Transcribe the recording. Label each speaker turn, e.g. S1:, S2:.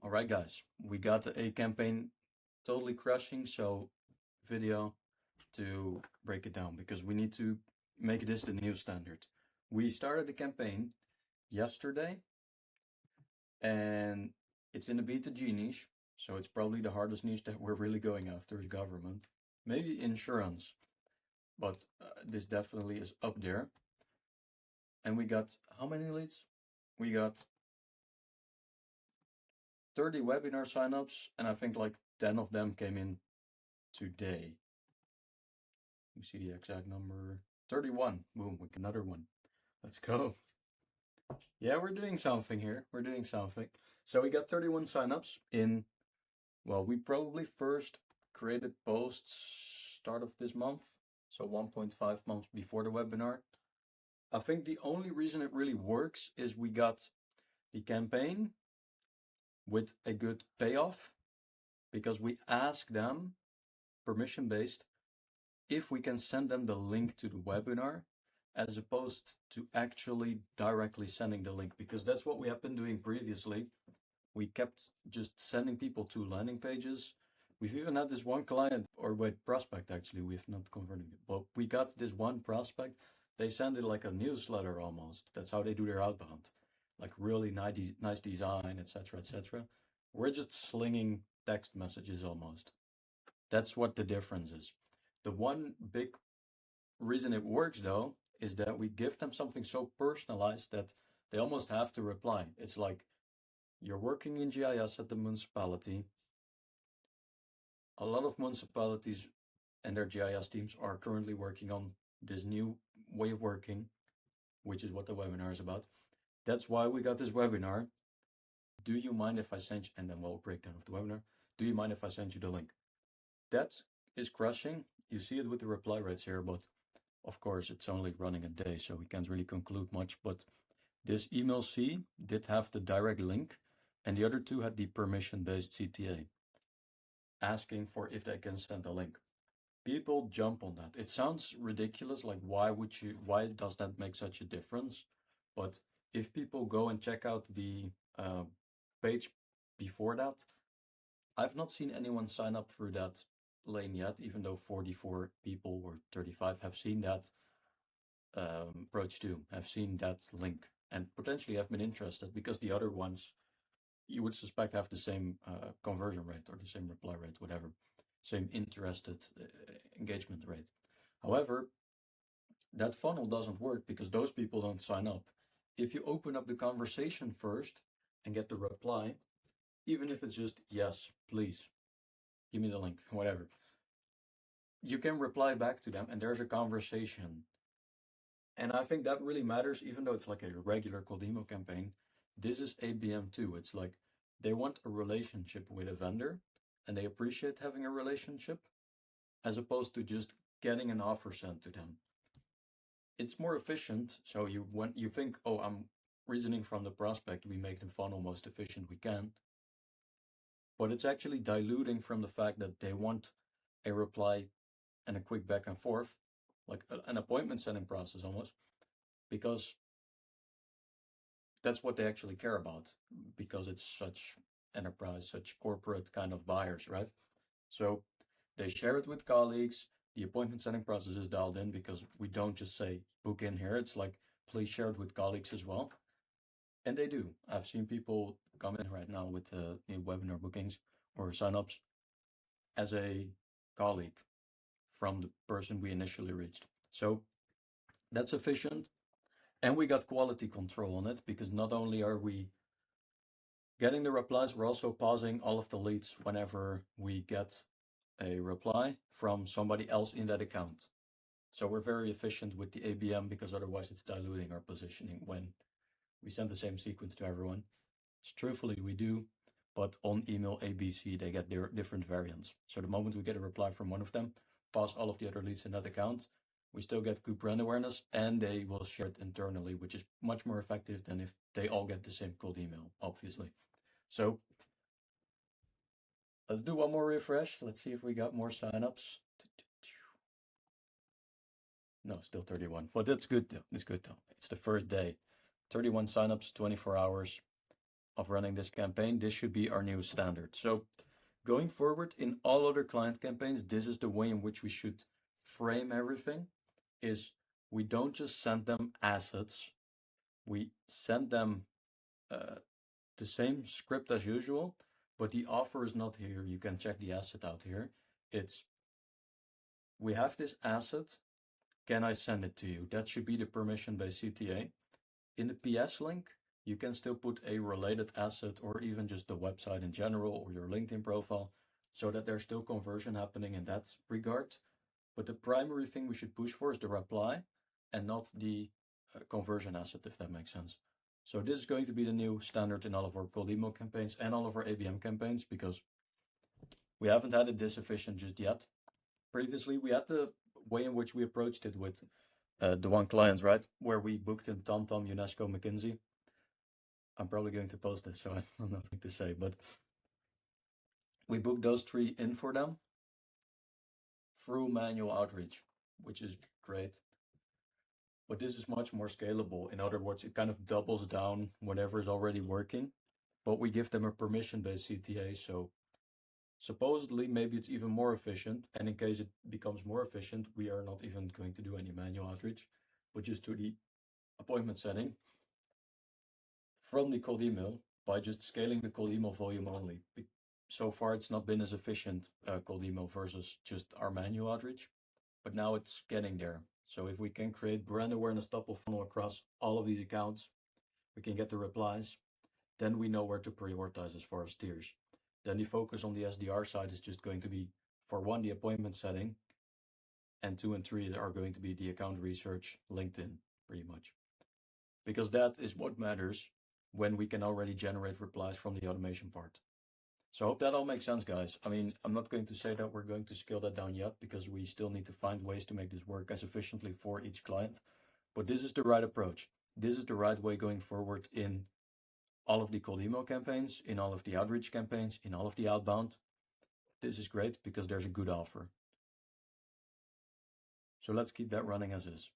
S1: All right, guys, we got a campaign totally crushing, so video to break it down because we need to make this the new standard. We started the campaign yesterday and it's in the B2G niche, so it's probably the hardest niche that we're really going after is government. Maybe insurance, but this definitely is up there. And we got how many leads? We got 30 webinar signups, and I think like 10 of them came in today. You see the exact number 31. Boom, with another one. Let's go. Yeah, we're doing something here. We're doing something. So we got 31 signups in, well, we probably first created posts start of this month. So 1.5 months before the webinar. I think the only reason it really works is we got the campaign with a good payoff because we ask them permission-based if we can send them the link to the webinar as opposed to actually directly sending the link, because that's what we have been doing previously. We kept just sending people to landing pages. We've even had this one client, or wait, prospect actually, we've not converted it, but we got this one prospect, they send it like a newsletter almost. That's how they do their outbound. Like really nice design, etc., etc. We're just slinging text messages almost. That's what the difference is. The one big reason it works though is that we give them something so personalized that they almost have to reply. It's like you're working in GIS at the municipality. A lot of municipalities and their GIS teams are currently working on this new way of working, which is what the webinar is about. That's why we got this webinar. Do you mind if I send you, and then we'll break down of the webinar. Do you mind if I send you the link? That is crushing. You see it with the reply rates here, but of course it's only running a day, so we can't really conclude much. But this email C did have the direct link, and the other two had the permission-based CTA, asking for if they can send a link. People jump on that. It sounds ridiculous, like why does that make such a difference? But if people go and check out the page before that, I've not seen anyone sign up through that lane yet, even though 44 people or 35 have seen that approach too, have seen that link, and potentially have been interested, because the other ones you would suspect have the same conversion rate or the same reply rate, whatever, same interested engagement rate. However, that funnel doesn't work because those people don't sign up. If you open up the conversation first and get the reply, even if it's just, yes, please, give me the link, whatever, you can reply back to them and there's a conversation. And I think that really matters, even though it's like a regular cold email campaign. This is ABM too. It's like they want a relationship with a vendor and they appreciate having a relationship as opposed to just getting an offer sent to them. It's more efficient. So when you think, oh, I'm reasoning from the prospect, we make the funnel most efficient we can. But it's actually diluting from the fact that they want a reply and a quick back and forth, like an appointment setting process almost, because that's what they actually care about, because it's such enterprise, such corporate kind of buyers, right? So they share it with colleagues. The appointment setting process is dialed in because we don't just say book in here. It's like, please share it with colleagues as well. And they do. I've seen people come in right now with new webinar bookings or signups as a colleague from the person we initially reached. So that's efficient. And we got quality control on it, because not only are we getting the replies, we're also pausing all of the leads whenever we get a reply from somebody else in that account. So we're very efficient with the ABM, because otherwise it's diluting our positioning when we send the same sequence to everyone. So truthfully, we do, but on email ABC, they get their different variants. So the moment we get a reply from one of them, pause all of the other leads in that account, we still get good brand awareness, and they will share it internally, which is much more effective than if they all get the same cold email, obviously. So let's do one more refresh. Let's see if we got more signups. No, still 31, but that's good though. It's good though. It's the first day. 31 signups, 24 hours. of running this campaign. This should be our new standard. So going forward in all other client campaigns, this is the way in which we should frame everything, is we don't just send them assets, we send them the same script as usual, but the offer is not here. You can check the asset out here. It's, we have this asset, can I send it to you? That should be the permission-based CTA. In the PS link, you can still put a related asset or even just the website in general or your LinkedIn profile so that there's still conversion happening in that regard. But the primary thing we should push for is the reply and not the conversion asset, if that makes sense. So this is going to be the new standard in all of our cold email campaigns and all of our ABM campaigns, because we haven't had it this efficient just yet. Previously, we had the way in which we approached it with the one client, right? Where we booked in TomTom, UNESCO, McKinsey. I'm probably going to post this, so I have nothing to say, but we booked those 3 in for them through manual outreach, which is great. But this is much more scalable. In other words, it kind of doubles down whatever is already working, but we give them a permission-based CTA. So supposedly, maybe it's even more efficient. And in case it becomes more efficient, we are not even going to do any manual outreach, but just do the appointment setting from the cold email by just scaling the cold email volume only. So far, it's not been as efficient cold email versus just our manual outreach, but now it's getting there. So if we can create brand awareness top of funnel across all of these accounts, we can get the replies, then we know where to prioritize as far as tiers. Then the focus on the SDR side is just going to be, for 1, the appointment setting, and 2 and 3 are going to be the account research, LinkedIn, pretty much. Because that is what matters when we can already generate replies from the automation part. So I hope that all makes sense, guys. I mean, I'm not going to say that we're going to scale that down yet, because we still need to find ways to make this work as efficiently for each client. But this is the right approach. This is the right way going forward in all of the cold email campaigns, in all of the outreach campaigns, in all of the outbound. This is great because there's a good offer. So let's keep that running as is.